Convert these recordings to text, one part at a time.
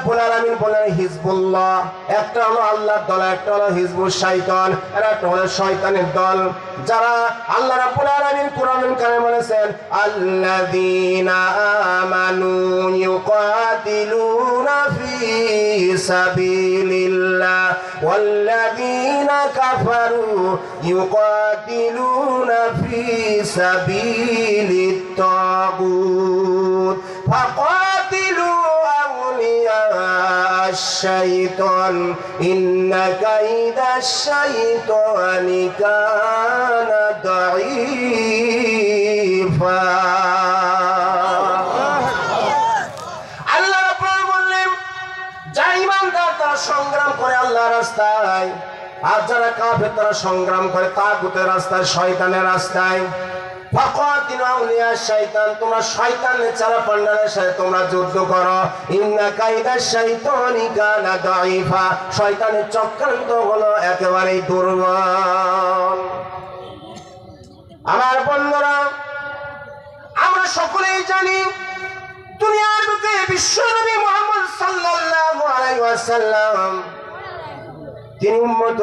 রব্বুল আলামিন বলেন হিজবুল্লাহ, একটা হলো আল্লাহর দল, একটা হলো হিজবুশ শাইতান, আর একটা হলো শয়তানের দল। যারা আল্লাহ রাব্বুল আলামিন কুরআনুল কারীমে বলেছেন আল্লাযীনা আমানু ইউকাতিলুনা ফি সাবিলিল্লাহ ওয়াল্লাযীনা কাফারু ইউকাতিলুনা ফি সাবিলিত তাগুত ফাকাতিলু আউলিয়া الشيطان إن كيد الشيطان كان ضعيفا আল্লাহ রাব্বুল বললেন যারা ঈমানদার তারা সংগ্রাম করে আল্লাহর রাস্তায়, আর যারা কাফের তারা সংগ্রাম করে তাগুতের রাস্তায়, শয়তানের রাস্তায়। ফাকাতিলু আউলিয়া শাইতান, তোমরা শয়তানের চালা পান্ডারের সাথে তোমরা যুদ্ধ করো। ইন্না কাইদাশ শাইতানি কানা দাঈফা, শয়তানের চক্রান্ত হলো একেবারেই দুর্বল। আমার বন্ধুরা, আমরা সকলেই জানি দুনিয়ার বুকে বিশ্বনবী মুহাম্মদ সাল্লাল্লাহু আলাইহি ওয়াসাল্লাম তিনি উম্মত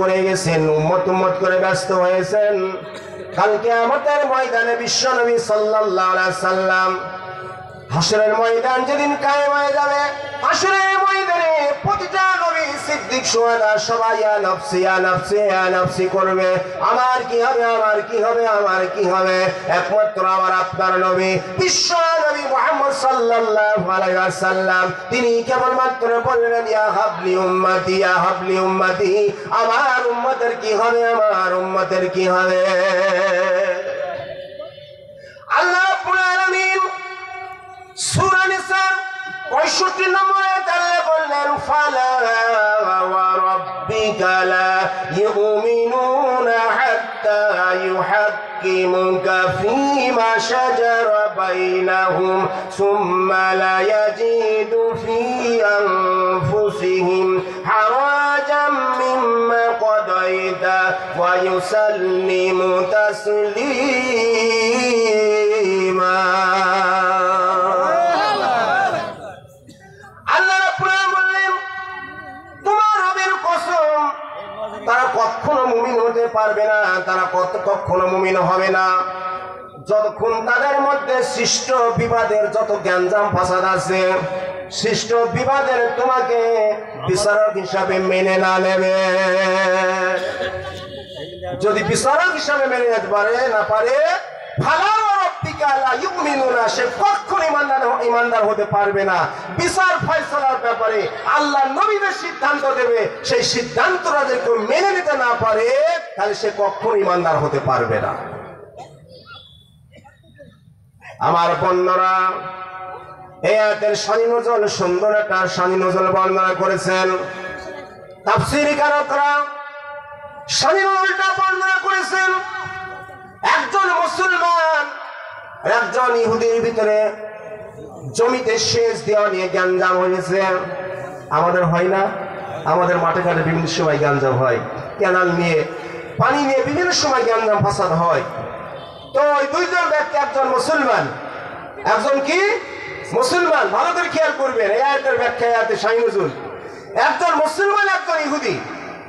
করে গেছেন, উম্মত করে ব্যস্ত হয়েছেন। কাল কিয়ামতের ময়দানে বিশ্বনবী সাল্লাল্লাহু আলাইহি সাল্লাম হাসরের ময়দান যেদিন কায়েম হয়ে যাবে, হাসরের ময়দানে প্রতিটা নবী সিদ্দিক শুহাদা সবাই ইয়া নফসি ইয়া নফসি ইয়া নফসি করবে। আমার কি হবে, আমার কি হবে, আমার কি হবে? একমাত্র আমার আপনার নবী বিশ্ব নবী মুহাম্মদ সাল্লাল্লাহু আলাইহি ওয়াসাল্লাম তিনি কেবলমাত্র বললেন ইয়া হাবলি উম্মতি ইয়া হাবলি উম্মতি, আমার উম্মতের কি হবে, আমার উম্মতের কি হবে? আল্লাহ রাব্বুল আলামিন সূরা নিসা 65 নম্বর আয়াতে বললেন ফালা ওয়া রাব্বিকা লা ইউমিনুনা হাত্তা ইউহাক্কিমুকা ফীমা শাজারা বাইনাহুম সুম্মা লা ইয়াজিদু ফী আনফুসিহিম হারাজাম মিম্মা কাদাইতা ওয়া ইউসাল্লিমু তাসলিমা। তারা কখনো মুমিন হতে পারবে না, তারা কখনো মুমিন হবে না যতক্ষণ তাদের মধ্যে সৃষ্ট বিবাদের যত গ্যাঞ্জাম ফাসাদ আছে, সৃষ্ট বিবাদের তোমাকে বিচারক হিসাবে মেনে না নেবে। যদি বিচারক হিসাবে মেনে নিতে পারে না পারে, সে কখনো ইমানদার হতে পারবে না। বিচার ফয়সালার ব্যাপারে আল্লাহ নবীদের সিদ্ধান্ত দেবে, সেই সিদ্ধান্তটা যদি কেউ মেনে নিতে না পারে তাহলে সে কখনো ইমানদার হতে পারবে না। আমার বন্ধুরা, এই আয়াতের শানি নজল সুন্দর একটা শানি নজল বর্ণনা করেছেন তাফসীরি কারকরা। শানি নজলটা বর্ণনা করেছেন একজন মুসলমান একজন ইহুদির ভিতরে জমিতে সেচ দেওয়া নিয়ে গ্যাঞ্জাম হয়েছে। আমাদের হয় না? আমাদের মাঠে ঘাটে বিভিন্ন সময় গ্যাঞ্জাম হয়, ক্যানাল নিয়ে পানি নিয়ে বিভিন্ন সময় গ্যাঞ্জাম ফাসাদ হয়। তো ওই দুইজন ব্যক্তি, একজন মুসলমান একজন কি মুসলমান, ভালো করে খেয়াল করবেন এই আয়াতের ব্যাখ্যা, আয়াতে শানি নজুল। একজন মুসলমান একজন ইহুদি,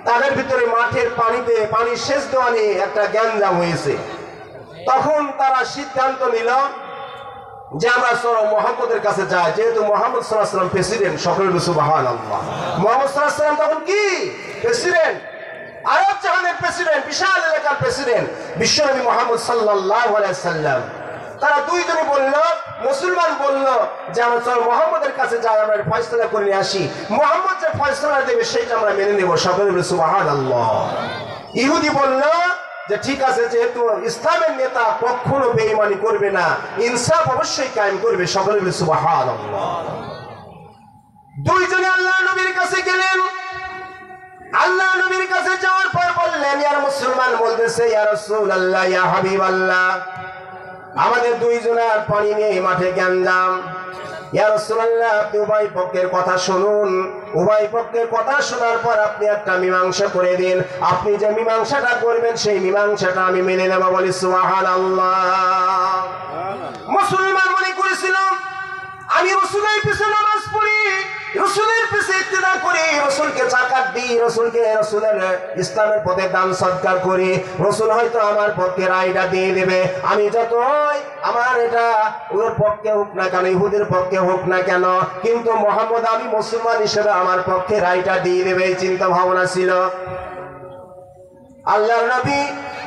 তাদের ভিতরে মাঠের পানিতে পানি সেচ দেওয়া নিয়ে একটা গ্যাঞ্জাম হয়েছে। তখন তারা সিদ্ধান্ত নিল যে আমরা চলো মুহাম্মদের কাছে যাই, যেহেতু মুহাম্মদ সাল্লাল্লাহু আলাইহি ওয়াসাল্লাম প্রেসিডেন্ট। সকলে সুবহানাল্লাহ। মুহাম্মদ সাল্লাল্লাহু আলাইহি ওয়াসাল্লাম তখন কি প্রেসিডেন্ট, আরব জাহানের প্রেসিডেন্ট, বিশাল এলাকার প্রেসিডেন্ট বিশ্বনবী মুহাম্মদ সাল্লাল্লাহু আলাইহি ওয়াসাল্লাম। তারা দুইজনই বলল, মুসলমান বলল যে আমরা চলো মুহাম্মদের কাছে যাই, আমরা ফয়সালা করে নিয়ে আসি, মুহাম্মদ যে ফয়সালা দেবে সেটা আমরা মেনে নেব। সকলে সুবহানাল্লাহ। ইহুদি বলল যে ঠিক আছে, যেহেতু ইসলামের নেতা কখনো বেঈমানি করবে না, ইনসাফ অবশ্যই কায়েম করবে। সকলে সুবহানাল্লাহ। দুইজনে আল্লাহ নবীর কাছে গেলেন। আল্লাহ নবীর কাছে যাওয়ার পর বললেন, ইয়া মুসলমান বলতেছে ইয়া রাসূলুল্লাহ ইয়া হাবিবাল্লাহ, আমাদের দুইজনের পানি নিয়ে মাঠে গ্যাঞ্জাম। ইয়া রাসূলুল্লাহ, আপনি উভয় পক্ষের কথা শুনুন, উভয় পক্ষের কথা শোনার পর আপনি একটা মীমাংসা করে দিন। আপনি যে মীমাংসাটা করবেন সেই মীমাংসাটা আমি মেনে নেব। বলি সুবহানাল্লাহ। মুসলমান মনে করেছিল আমি রাসূলের পিছনে নামাজ পড়ি, রসুলের পিছে ইত্তেদা করি, রসুলকে জাকাত দিই, রসুলের ইসলামের পথে দান সৎকার করি, রসুল হয়তো আমার পক্ষে রায়টা দিয়ে দেবে। আমি যতই আমার এটা ওর পক্ষে হোক না কেন, ইহুদের পক্ষে হোক না কেন, কিন্তু মোহাম্মদ আমি মুসলমান হিসেবে আমার পক্ষে রায়টা দিয়ে দেবে, এই চিন্তা ভাবনা ছিল। আল্লাহর নবী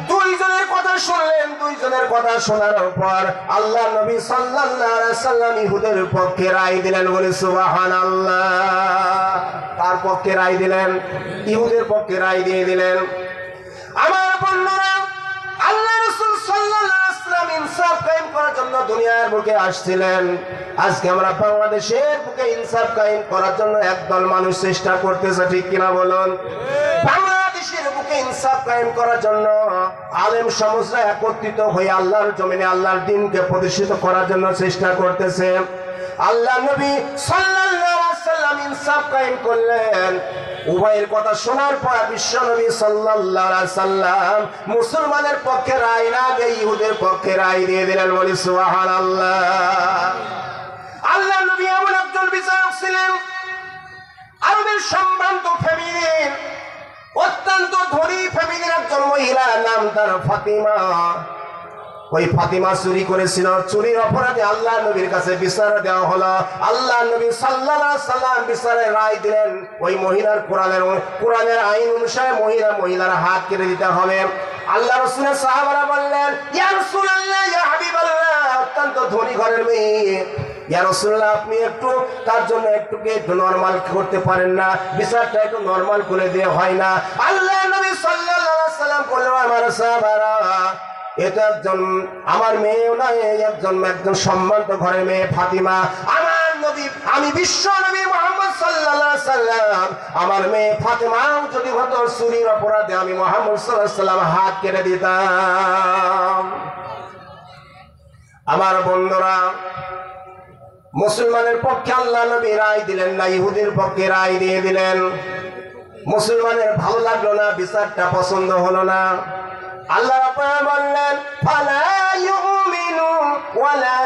দুইজনের কথা শুনলেন। দুইজনের কথা শোনার পর আল্লাহর নবী সাল্লাল্লাহু আলাইহি সাল্লাম ইহুদের পক্ষে রায় দিলেন। বলে সুবহানাল্লাহ। তার পক্ষে রায় দিলেন, ইহুদের পক্ষে রায় দিয়ে দিলেন। আমার বন্ধুরা, আল্লাহ রাসূল সাল্লাল্লাহু আলাইহি সাল্লাম ইনসাফ কায়েম করার জন্য দুনিয়ার বুকে আসছিলেন। আজকে আমরা বাংলাদেশের বুকে ইনসাফ কায়েম করার জন্য একদল মানুষ চেষ্টা করতেছে, ঠিক কিনা বলুন? বাংলাদেশের বুকে ইনসাফ কায়েম করার জন্য আলেম সমাজরা একত্রিত হয়ে আল্লাহর জমিনে আল্লাহর দ্বীনকে প্রতিষ্ঠিত করার জন্য চেষ্টা করতেছে। আল্লাহ নবী সাল্লাল্লাহু আলাইহি সাল্লাম ইনসাফ কায়েম করলেন। উভয়ের কথা শোনার পর বিশ্ব নবী সাল্লাল্লাহু আলাইহি সাল্লাম মুসলমানের পক্ষে রায় না দিয়ে ইহুদের পক্ষে রায় দিয়ে দিলেন। বলি সুবহানাল্লাহ। আল্লাহ নবী এমন একজন বিচারক ছিলেন, আরবের সম্ভ্রান্ত ফ্যামিলির অত্যন্ত ধনী ফ্যামিলির একজন মহিলা, নাম তার ফাতিমা। ওই ফাতিমা চুরি করেছিল, চুরির অপরাধে আল্লাহ নবীর কাছে বিচার দেওয়া হলো। আল্লাহ নবী সাল্লাল্লাহু আলাইহি সাল্লাম বিচারের রায় দিলেন, ওই মহিলার কোরআনের আইন অনুসারে মহিলার হাত কেটে দিতে হবে। আল্লাহ রাসূলের সাহাবারা বললেন, ইয়া রাসূলুল্লাহ, ইয়া হাবিবাল্লাহ, অত্যন্ত ধনী ঘরের মেয়ে, ইয়া রাসূলুল্লাহ, আপনি একটু তার জন্য একটু নরমাল করতে পারেন না? বিচারটা একটু নরমাল করে দিয়ে হয় না? আল্লাহ নবী সাল্লাল্লাহু আলাইহি সাল্লাম বললেন, আমার সাহাবারা, এটা একজন আমার মেয়েও না, একজন সম্মানিত ঘরের মেয়ে ফাতিমা। আমার নবী, আমি বিশ্ব নবী মুহাম্মদ সাল্লাল্লাহু আলাইহি সাল্লাম, আমার মেয়ে ফাতিমা যদি হতো চুরির অপরাধে, আমি মুহাম্মদ সাল্লাল্লাহু আলাইহি সাল্লাম হাত কেটে দিতাম। আমার বন্ধুরা, মুসলমানের পক্ষে আল্লাহ নবী রায় দিলেন না, ইহুদির পক্ষে রায় দিয়ে দিলেন। মুসলমানের ভালো লাগলো না, বিচারটা পছন্দ হলো না। আল্লাহ রাব্বুল বললেন, ফালা ইউমিনু ওয়ালা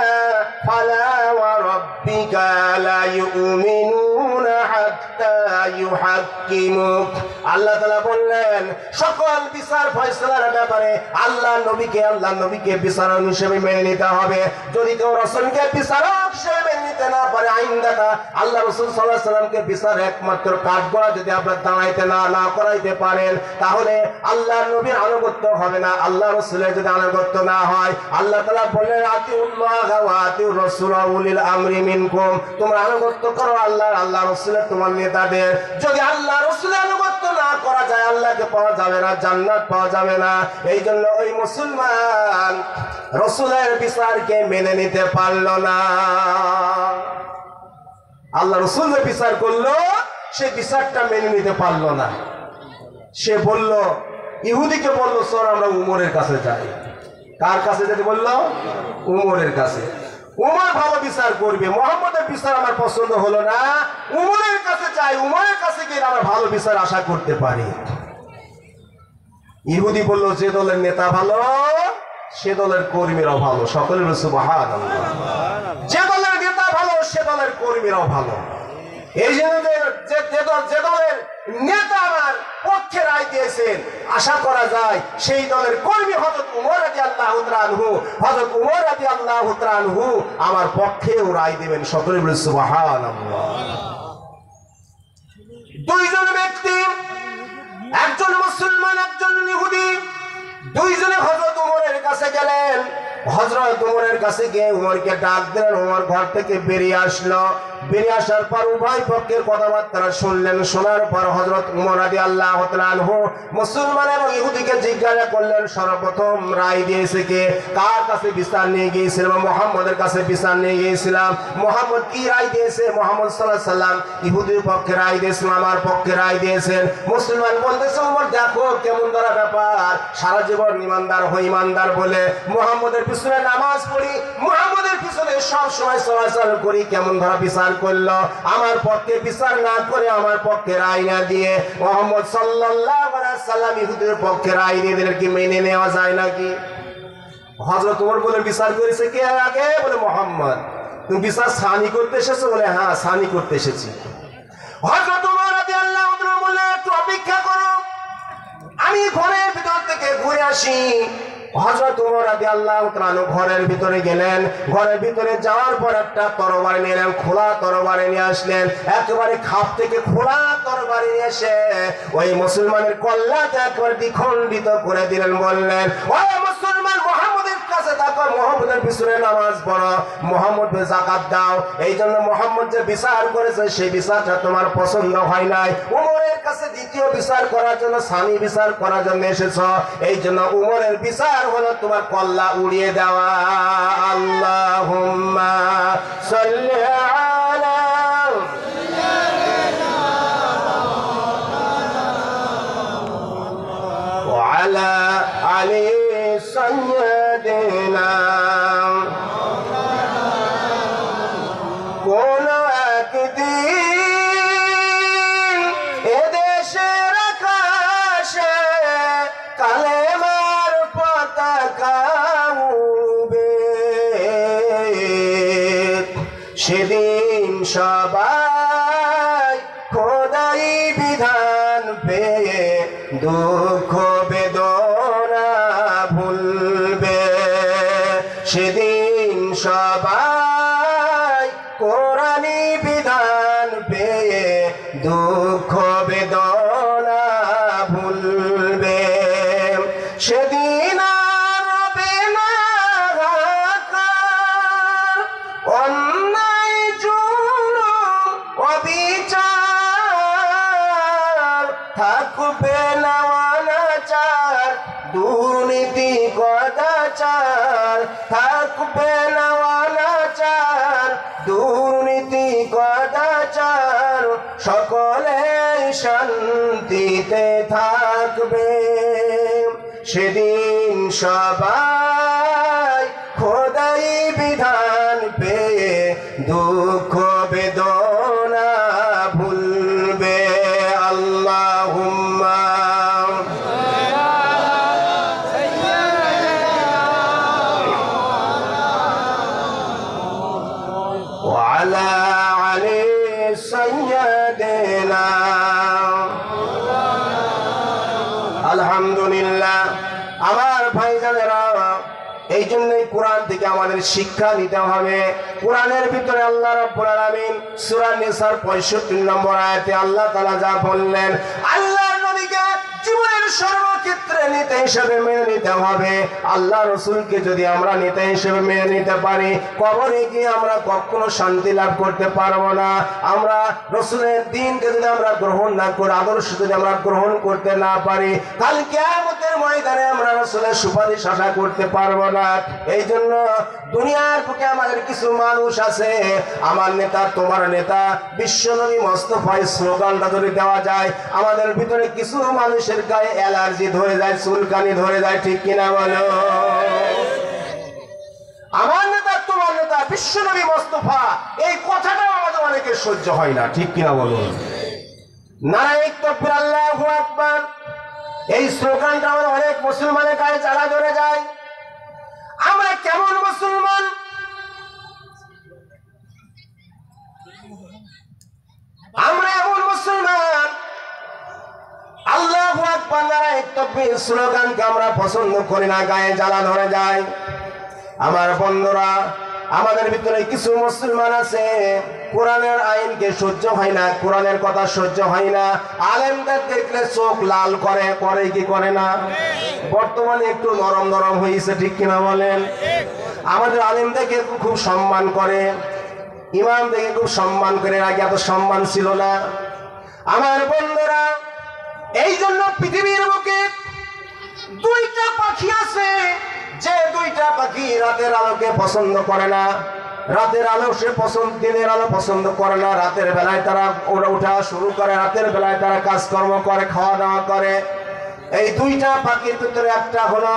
ফালা ওয়া রাব্বিকা লা ইউমিনুনা হাত্তা ইউহাক্কিমুক। আল্লাহ তাআলা বললেন, সকল বিচার ফয়সালার ব্যাপারে আল্লাহ নবীকে বিচারক হিসেবে মেনে নিতে হবে। যদি কেউ রাসূলকে বিচারক হিসেবে মেনে নিতে না পারে, আইনদাতা আল্লাহ রাসূল সাল্লাল্লাহু আলাইহি সাল্লামকে বিচার একমাত্র কাঠগড়া যদি আপনারা দাঁড়াইতে না করাইতে পারেন, তাহলে আল্লাহ নবীর আনুগত্য হবে না। আল্লাহ রাসূলের যদি আনুগত্য না হয়, আল্লাহ তাআলা বলেন, আতিউল্লাহ ওয়া আতিউর রাসূল ওয়া উলিল আমরি মিনকুম, তোমরা আনুগত্য করো আল্লাহ রাসূলের, তোমার নেতাদের। যদি আল্লাহ রাসূলের আনুগত্য না করা যায়, আল্লাহকে পাওয়া যাবে না, জান্নাত পাওয়া যাবে না। এই জন্য ওই মুসলমান রাসূলের বিচারকে মেনে নিতে পারল না। আল্লাহ রাসূলের বিচার করলো, সে বিচারটা মেনে নিতে পারল না। সে বলল, ইহুদিকে বলল, চল আমরা উমরের কাছে যাই। কার কাছে যেতে বলল? উমরের কাছে। উমর ভালো বিচার করবে, মুহাম্মদের বিচার আমার পছন্দ হলো না, উমরের কাছে যাই, উমরের কাছে গিয়ে আমরা ভালো বিচার আশা করতে পারি। ইহুদি বলল, যে দলের নেতা ভালো সে দলের কর্মীরাও ভালো। সকলের সুবহানাল্লাহ। যে দলের নেতা ভালো সে দলের কর্মীরাও ভালো। এই জন্য যে দলের নেতা আমার পক্ষে রায় দিয়েছেন, আশা করা যায় সেই দলের কর্মী হযরত উমর রাদিয়াল্লাহু তাআলা আনহু, হযরত উমর রাদিয়াল্লাহু তাআলা আনহু আমার পক্ষেও রায় দিবেন। সকলে বলে সুবহানাল্লাহ। দুইজন ব্যক্তি, একজন মুসলমান একজন ইহুদি, দুইজনে হযরত উমরের কাছে গেলেন। হযরত উমরের কাছে গিয়ে উমরকে ডাক দিলেন। উমর ঘর থেকে বেরিয়ে আসলো। বেরিয়ে আসার পর উভয় পক্ষের কথাবার্তা শুনলেন। শোনার পর হযরত উমর রাদিয়াল্লাহু তাআলা আনহু মুসলমান এবং ইহুদিকে জিজ্ঞাসা করলেন, সর্বপ্রথম রায় দিয়েছে কে? কার কাছে বিচার নিয়ে গিয়েছিলাম? মুহাম্মদের কাছে বিচার নিয়ে গিয়েছিলাম। মুহাম্মদ কি রায় দিয়েছে? মুহাম্মদ সাল্লাল্লাহু আলাইহি সাল্লাম ইহুদির পক্ষে রায় দিয়েছেন, আমার পক্ষে রায় দিয়েছেন। মুসলমান বলতেছে, উমর দেখো কেমন ধরা ব্যাপার, সারা জীবন ইমানদার হই, ইমানদার বলে মুহাম্মদের পিছনে নামাজ পড়ি, মুহাম্মদের পিছনে সব সময় চলাচল করি, কেমন ধরা বিচার করলো? আমার পক্ষে বিচার না করে, আমার পক্ষে রায় না দিয়ে মুহাম্মদ সাল্লাল্লাহু আলাইহি সাল্লাম ইহুদির পক্ষে রায় দিয়ে দিলেন। কি মেনে নেওয়া যায় নাকি? হযরত ওমর বলে, বিচার করেছে কে আগে? বলে মুহাম্মদ। তুমি বিচার সানি করতে এসেছো? বলে হ্যাঁ, সানি করতে এসেছি। হযরত ওমর রাদিয়াল্লাহু তাআলা বললেন, একটু অপেক্ষা করো, আমি ঘরের ভিতর থেকে ঘুরে আসি। হযরত ওমর রাদিয়াল্লাহু তাআলা ঘরের ভিতরে গেলেন। ঘরের ভিতরে যাওয়ার পর একটা তরবারি নিলেন, খোলা তরবারি নিয়ে আসলেন। একেবারে খাপ থেকে খোলা তরবারি নিয়ে এসে ওই মুসলমানের কল্লাটা একেবারে দ্বিখণ্ডিত করে দিলেন। বললেন, ও মুসলমান, মুহাম্মদের কাছে থাকো, মুহাম্মদের পিছনে নামাজ পড়ো, মুহাম্মদকে যাকাত দাও। এই জন্য মুহাম্মদ যে বিচার করেছে সেই বিচারটা তোমার পছন্দ হয় নাই। উমরের কাছে দ্বিতীয় বিচার করার জন্য, স্বামী বিচার করার জন্য এসেছো। এই জন্য উমরের বিচার হলো তোমার কল্লা উড়িয়ে দেওয়া। আল্লাহুম্মা সাল্লি আলা ওয়া আলা আলি সাইয়্যিদিনা। কোন একদিন এদেশের আকাশে কালেমার পতাকা উড়বে, সেদিন সবাই খোদাই বিধান পেয়ে দুঃখ বেদনা ভুলবে। সেদিন সবাই কোরআনি বিধান পেয়ে দুঃখ বেদনা ভুলবে। সেদিন আর রবে না হাহাকার, অন্যায় জুলুম অবিচার, থাকবে না অনাচার দুর্নীতি কদাচার, থাকবে না অনাচার দুর্নীতি কদাচার, সকলে শান্তিতে থাকবে। সেদিন সবাই খোদাই বিধান পেয়ে দুঃখ বেদনা ভুলবে। আল্লাহুম্মা ওয়া আলা আলি সাইয়্যিদিনা। আলহামদুলিল্লাহ। আমার ভাইজানেরা, এই জন্যই কোরআন থেকে আমাদের শিক্ষা নিতে হবে। কোরআনের ভিতরে আল্লাহ রাব্বুল আলামিন সূরা নিসার 65 নম্বর আয়াতে আল্লাহ তাআলা যা বললেন, আল্লাহর নবীকে জীবনের সর্বক্ষেত্রে নেতা হিসেবে মেনে নিতে হবে। আল্লাহ রাসূলকে যদি আমরা নেতা হিসেবে মেনে নিতে পারি, কবরে গিয়ে আমরা কখনো শান্তি লাভ করতে পারবো না। আমরা রাসূলের দ্বীনকে যদি আমরা গ্রহণ না করি, আদর্শ যদি আমরা গ্রহণ করতে না পারি, কাল কিয়ামতের ময়দানে আমরা রাসূলের সুপারিশ আশা করতে পারবো না। এই জন্য দুনিয়ার বুকে আমাদের কিছু মানুষ আছে, আমার নেতা তোমার নেতা, বিশ্বনবী মোস্তফার স্লোগানটা যদি দেওয়া যায়, আমাদের ভিতরে কিছু মানুষের গায়ে অ্যালার্জি ধরে যায়, চুলকানি ধরে যায়, ঠিক কিনা বলো? আমার নেতা তোমার নেতা, বিশ্বনবী মোস্তফা, এই কথাটাও আমাদের অনেকের সহ্য হয় না, ঠিক কিনা বলো? নারায়ে তাকবীর, আল্লাহু আকবার, এই স্লোগানটা আমাদের অনেক মুসলমানের গায়ে জ্বালা ধরে যায়। আমরা কেমন মুসলমান? আমরা এমন মুসলমান, আল্লাহু আকবার, নারায়ে তাকবীর স্লোগানকে আমরা পছন্দ করি না, গায়ে জ্বালা ধরে যায়। আমার বন্ধুরা, আমাদের ভিতরে কিছু মুসলমান আছে, কোরআনের আইনকে সহ্য হয় না, কোরআনের কথা সহ্য হয় না। আলেমদের দেখলে চোখ লাল করে, করে কি করে না? বর্তমানে একটু নরম নরম হয়েছে, ঠিক কিনা বলেন? আমাদের আলেমদেরকে খুব সম্মান করে, ইমামদেরকে খুব সম্মান করে, আগে এত সম্মান ছিল না। আমার বন্ধুরা, এই জন্য পৃথিবীর বুকে দুইটা পাখি আছে, যে দুইটা পাখি রাতের আলোকে পছন্দ করে না। রাতের আলো সে পছন্দ, দিনের আলো পছন্দ করে না। রাতের বেলায় তারা ওরা ওঠা শুরু করে, রাতের বেলায় তারা কাজকর্ম করে, খাওয়া দাওয়া করে। এই দুইটা পাখির ভিতরে একটা হলো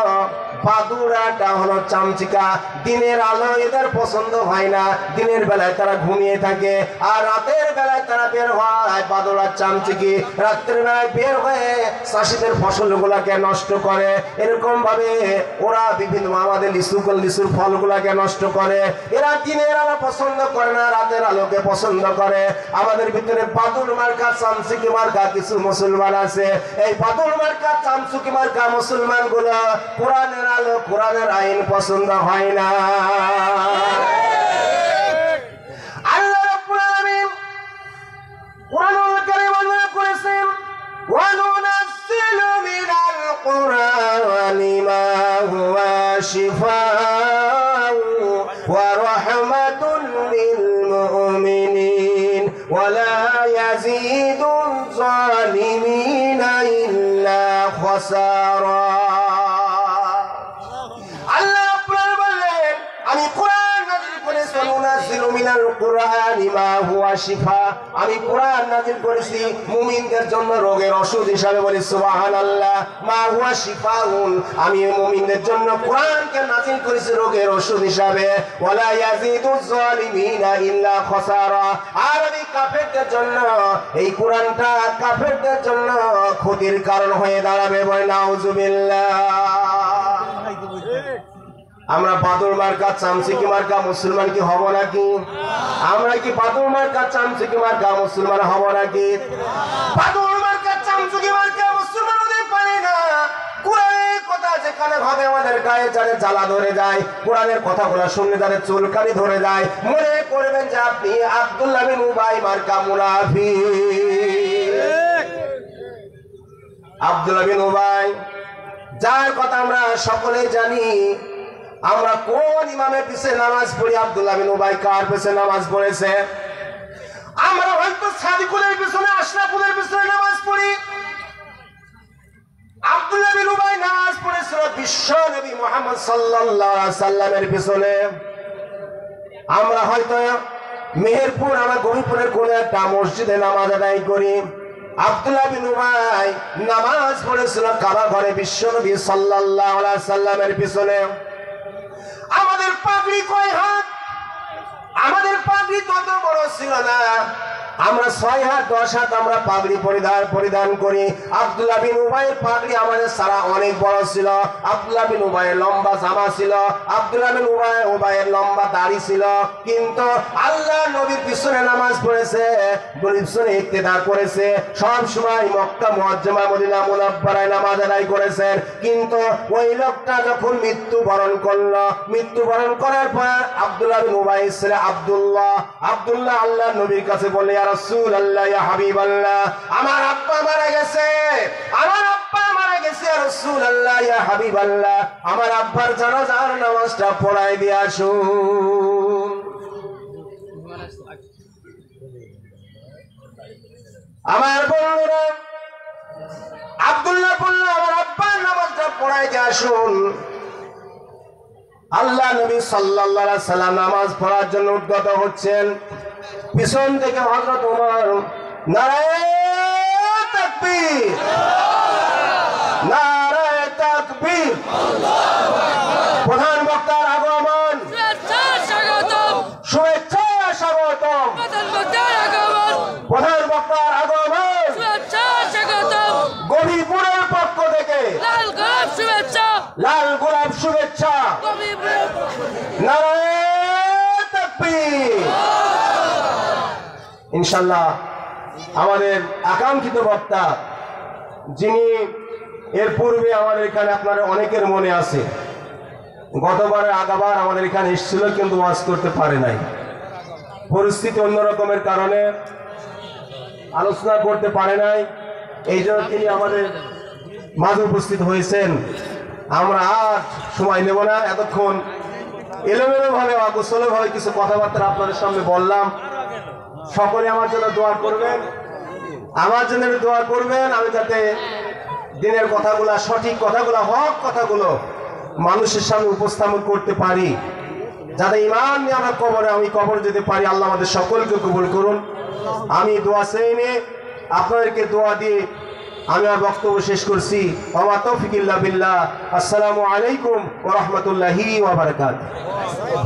বাদুড়, একটা হলো চামচিকা। দিনের আলো এদের পছন্দ হয় না, দিনের বেলায় তারা ঘুমিয়ে থাকে, আর রাতের বেলায় তারা বের হয়। বাদুড় আর চামচিকি রাতের বেলায় বের হয়ে চাষিদের ফসলগুলাকে নষ্ট করে। এরকম ভাবে ওরা বিভিন্ন আমাদের লিচুর ফলগুলাকে নষ্ট করে। এরা দিনের আলো পছন্দ করে না, রাতের আলোকে পছন্দ করে। আমাদের ভিতরে বাদুড় মার্কা চামচিকি মার্কা কিছু মুসলমান আছে। এই বাদুড় মার্কা চামচিকি মার্কা মুসলমান গুলো কোরআনের আলো কোরআনের আইন পছন্দ হয় না। আল্লাহ রাব্বুল আলামিন কোরআনুল কারীম বর্ণনা করেছেন, ওয়া নুনাজ্জিলু মিনাল কুরআনি মা হুয়া শিফাউ ওয়া রাহমাতুন লিল মুমিনিন ওয়া লা ইয়াজিদুল যালিমিনা ইল্লা খাসারা। আমি কোরআন নাযিল করেছি, নুনাজ্জিলু মিনাল কুরআনি মা হুয়া শিফা। আমি কোরআন নাযিল করেছি মুমিনদের জন্য রোগের ওষুধ হিসাবে। বলি সুবহানাল্লাহ। মা হুয়া শিফাউন, আমি মুমিনদের জন্য কোরআনকে নাযিল করেছি রোগের ওষুধ হিসাবে। ওয়ালা ইয়াজিদুজ জালিমিনা ইল্লা খাসারা। আর আমি কাফেরদের জন্য এই কোরআনটা কাফেরদের জন্য ক্ষতির কারণ হয়ে দাঁড়াবে। বলি নাউজুবিল্লাহ। আমরা বাদুড় মার্কা চামচিকি মার্কা মুসলমান কি হব নাকি? আমরা কি বাদুড় মার্কা চামচিকি মার্কা মুসলমান হব নাকি? বাদুড় মার্কা চামচিকি মার্কা মুসলমান হতে পারে না। কোরআনের কথা যেখানে ভাবে আমাদের গায়ে যারে জ্বালা ধরে যায়, কোরআনের কথাগুলো শুনলে যাদের চুলকানি ধরে যায়, মনে করবেন যে আপনি আব্দুল্লাহ বিন উবাই মার্কা মুনাফিক। আব্দুল্লাহ বিন উবাই, যার কথা আমরা সকলেই জানি। আমরা কোন ইমামের পিছনে নামাজ পড়ি? আব্দুল্লাহ বিন উবাই কার পিছনে নামাজ পড়েছে? আমরা হয়তো সাদিকুলের পিছনে, আশরাফুলের পিছনে নামাজ পড়ি। আব্দুল্লাহ বিন উবাই নামাজ পড়েছিল বিশ্ব নবী মুহাম্মদ সাল্লাল্লাহু আলাইহি সাল্লামের পিছনে। আমরা হয়তো মেহেরপুর, আমরা গরিপুরের কোন একটা মসজিদে নামাজ আদায় করি। আব্দুল্লাহ বিন উবাই নামাজ পড়েছিল কাবা ঘরে বিশ্ব নবী সাল্লাল্লাহু আলাইহি সাল্লামের পিছনে। আমাদের পাগড়ি কয় হাত? আমাদের পাগড়ি তত বড় ছিল না। আমরা 6 হাত 10 হাত আমরা পাগড়ি পরিধান করি। আব্দুল্লাহ বিন উবাইয়ের পাগড়ি আমাদের সারা অনেক বড় ছিল। আব্দুল্লাহ বিন উবাইয়ের লম্বা জামা ছিল। আব্দুল্লাহ বিন উবাইয়ের লম্বা দাড়ি ছিল। কিন্তু আল্লাহ নবীর পিছনে নামাজ পড়েছে, পিছনে ইক্তেদা করেছে। সব সময় মক্কা মুআজ্জামা মদিনা মুনাওয়ারায় নামাজ আদায় করেছেন। কিন্তু ওই লোকটা যখন মৃত্যুবরণ করলো, মৃত্যুবরণ করার পর আব্দুল্লাহ বিন উবাইয়ের ছেলে আব্দুল্লাহ আল্লাহ নবীর কাছে বলে, ইয়া রাসূলুল্লাহ, ইয়া হাবিবাল্লাহ, আমার আব্বা মারা গেছে, আমার আব্বা মারা গেছে, ইয়া রাসূলুল্লাহ, ইয়া হাবিবাল্লাহ, আমার আব্বার জানাজার নামাজটা পড়াই দিয়ে আসুন। আমার বন্ধুরা, আব্দুল্লাহ বলল, আমার আব্বার নামাজটা পড়াই দিয়ে আসুন। আল্লাহ নবী সাল্লাল্লাহু আলাইহি সাল্লাম নামাজ পড়ার জন্য উদ্যত হচ্ছেন। পিছন থেকে হযরত ওমর, নারায়ে তাকবীর, নারায়ে তাকবীর, প্রধান বক্তার আগমন, শুভেচ্ছা স্বাগতম, প্রধান বক্তার আগমন, গভীরপুরের পক্ষ থেকে লাল গোলাপ শুভেচ্ছা, নারায়ে তাকবীর। ইনশাআল্লাহ আমাদের আকাঙ্ক্ষিত বক্তা, যিনি এর পূর্বে আমাদের এখানে আপনারা অনেকের মনে আছে, গতবারের আগাবার আমাদের এখানে এসেছিল কিন্তু ওয়াজ করতে পারে নাই। পরিস্থিতি অন্যরকমের কারণে আলোচনা করতে পারে নাই। এই জন্য তিনি আমাদের মাঝে উপস্থিত হয়েছেন। আমরা আর সময় নেব না, এতক্ষণ এলোমেলো ভাবে অগোছলো ভাবে কিছু কথাবার্তা আপনাদের সামনে বললাম। সকলে আমার জন্য দোয়া করবেন, আমার জন্য দোয়া করবেন, আমি যাতে দিনের কথাগুলা, সঠিক কথাগুলা, হক কথাগুলো মানুষের সামনে উপস্থাপন করতে পারি, যাতে ঈমান নিয়ে আমরা আমি কবর যেতে পারি। আল্লাহ আমাদের সকলকে কবুল করুন। আমি দোয়া চেয়ে নিয়ে আপনাদেরকে দোয়া দিয়ে আমি আর বক্তব্য শেষ করছি। ওয়া তৌফিক ইল্লা বিল্লাহ। আসসালামু আলাইকুম ওয়া রাহমাতুল্লাহি ওয়া বারাকাতুহু।